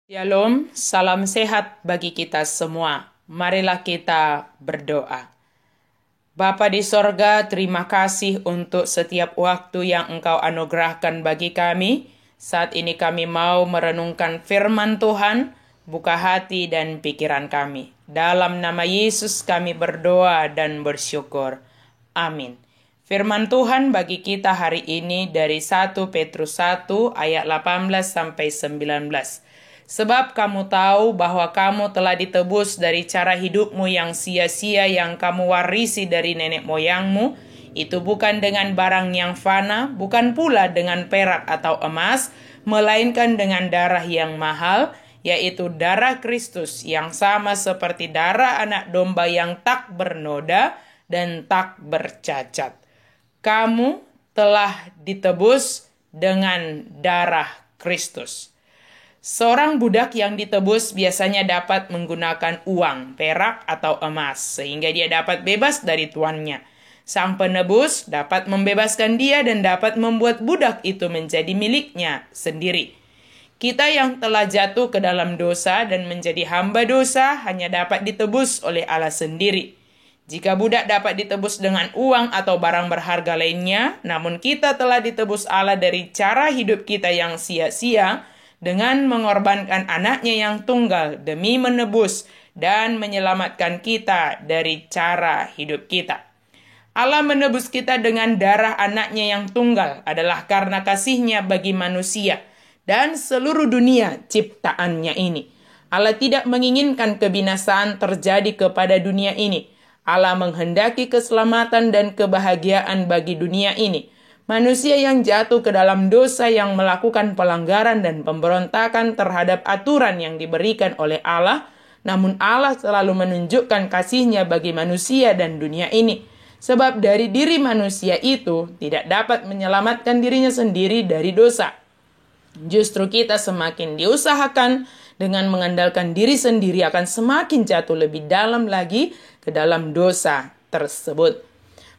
Shalom, salam sehat bagi kita semua. Marilah kita berdoa. Bapa di sorga, terima kasih untuk setiap waktu yang Engkau anugerahkan bagi kami. Saat ini kami mau merenungkan firman Tuhan, buka hati dan pikiran kami. Dalam nama Yesus kami berdoa dan bersyukur. Amin. Firman Tuhan bagi kita hari ini dari 1 Petrus 1 ayat 18 sampai 19. Sebab kamu tahu bahwa kamu telah ditebus dari cara hidupmu yang sia-sia yang kamu warisi dari nenek moyangmu. Itu bukan dengan barang yang fana, bukan pula dengan perak atau emas, melainkan dengan darah yang mahal, yaitu darah Kristus yang sama seperti darah anak domba yang tak bernoda dan tak bercacat. Kamu telah ditebus dengan darah Kristus. Seorang budak yang ditebus biasanya dapat menggunakan uang, perak, atau emas, sehingga dia dapat bebas dari tuannya. Sang penebus dapat membebaskan dia dan dapat membuat budak itu menjadi miliknya sendiri. Kita yang telah jatuh ke dalam dosa dan menjadi hamba dosa hanya dapat ditebus oleh Allah sendiri. Jika budak dapat ditebus dengan uang atau barang berharga lainnya, namun kita telah ditebus Allah dari cara hidup kita yang sia-sia, dengan mengorbankan anaknya yang tunggal demi menebus dan menyelamatkan kita dari cara hidup kita. Allah menebus kita dengan darah anaknya yang tunggal adalah karena kasihnya bagi manusia dan seluruh dunia ciptaannya ini. Allah tidak menginginkan kebinasaan terjadi kepada dunia ini. Allah menghendaki keselamatan dan kebahagiaan bagi dunia ini. Manusia yang jatuh ke dalam dosa yang melakukan pelanggaran dan pemberontakan terhadap aturan yang diberikan oleh Allah, namun Allah selalu menunjukkan kasih-Nya bagi manusia dan dunia ini. Sebab dari diri manusia itu tidak dapat menyelamatkan dirinya sendiri dari dosa. Justru kita semakin diusahakan dengan mengandalkan diri sendiri akan semakin jatuh lebih dalam lagi ke dalam dosa tersebut.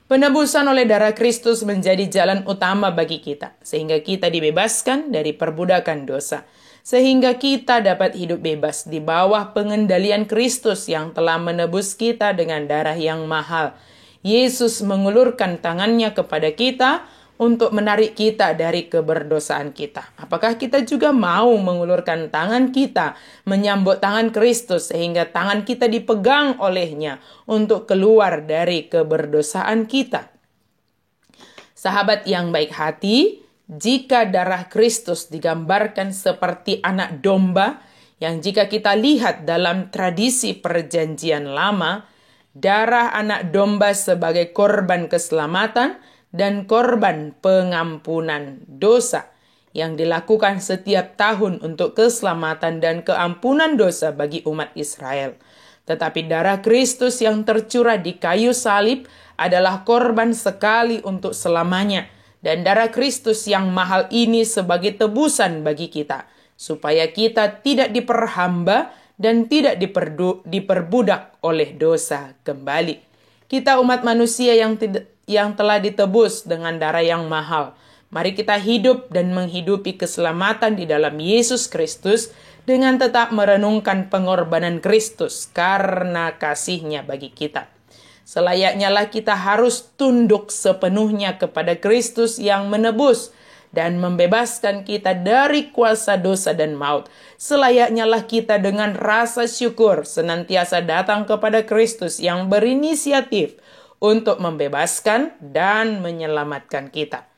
Penebusan oleh darah Kristus menjadi jalan utama bagi kita, sehingga kita dibebaskan dari perbudakan dosa, sehingga kita dapat hidup bebas di bawah pengendalian Kristus yang telah menebus kita dengan darah yang mahal. Yesus mengulurkan tangannya kepada kita untuk menarik kita dari keberdosaan kita. Apakah kita juga mau mengulurkan tangan kita, menyambut tangan Kristus sehingga tangan kita dipegang olehnya untuk keluar dari keberdosaan kita? Sahabat yang baik hati, jika darah Kristus digambarkan seperti anak domba, yang jika kita lihat dalam tradisi perjanjian lama, darah anak domba sebagai korban keselamatan dan korban pengampunan dosa yang dilakukan setiap tahun untuk keselamatan dan keampunan dosa bagi umat Israel. Tetapi darah Kristus yang tercurah di kayu salib adalah korban sekali untuk selamanya. Dan darah Kristus yang mahal ini sebagai tebusan bagi kita, supaya kita tidak diperhamba dan tidak diperbudak oleh dosa kembali. Kita umat manusia yang telah ditebus dengan darah yang mahal. Mari kita hidup dan menghidupi keselamatan di dalam Yesus Kristus dengan tetap merenungkan pengorbanan Kristus karena kasih-Nya bagi kita. Selayaknya lah kita harus tunduk sepenuhnya kepada Kristus yang menebus dan membebaskan kita dari kuasa dosa dan maut. Selayaknya lah kita dengan rasa syukur senantiasa datang kepada Kristus yang berinisiatif untuk membebaskan dan menyelamatkan kita.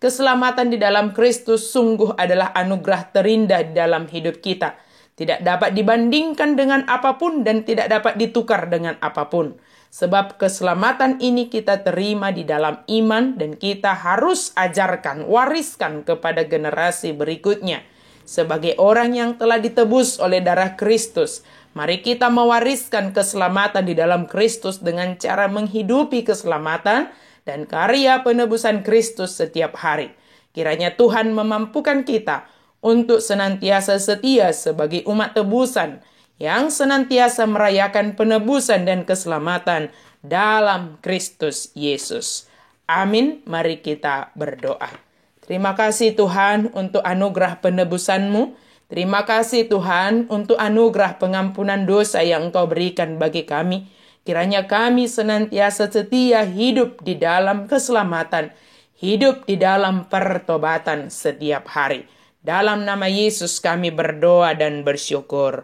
Keselamatan di dalam Kristus sungguh adalah anugerah terindah di dalam hidup kita. Tidak dapat dibandingkan dengan apapun dan tidak dapat ditukar dengan apapun. Sebab keselamatan ini kita terima di dalam iman dan kita harus ajarkan, wariskan kepada generasi berikutnya. Sebagai orang yang telah ditebus oleh darah Kristus, mari kita mewariskan keselamatan di dalam Kristus dengan cara menghidupi keselamatan dan karya penebusan Kristus setiap hari. Kiranya Tuhan memampukan kita untuk senantiasa setia sebagai umat tebusan yang senantiasa merayakan penebusan dan keselamatan dalam Kristus Yesus. Amin. Mari kita berdoa. Terima kasih Tuhan untuk anugerah penebusan-Mu. Terima kasih Tuhan untuk anugerah pengampunan dosa yang Engkau berikan bagi kami. Kiranya kami senantiasa setia hidup di dalam keselamatan, hidup di dalam pertobatan setiap hari. Dalam nama Yesus kami berdoa dan bersyukur.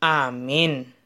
Amin.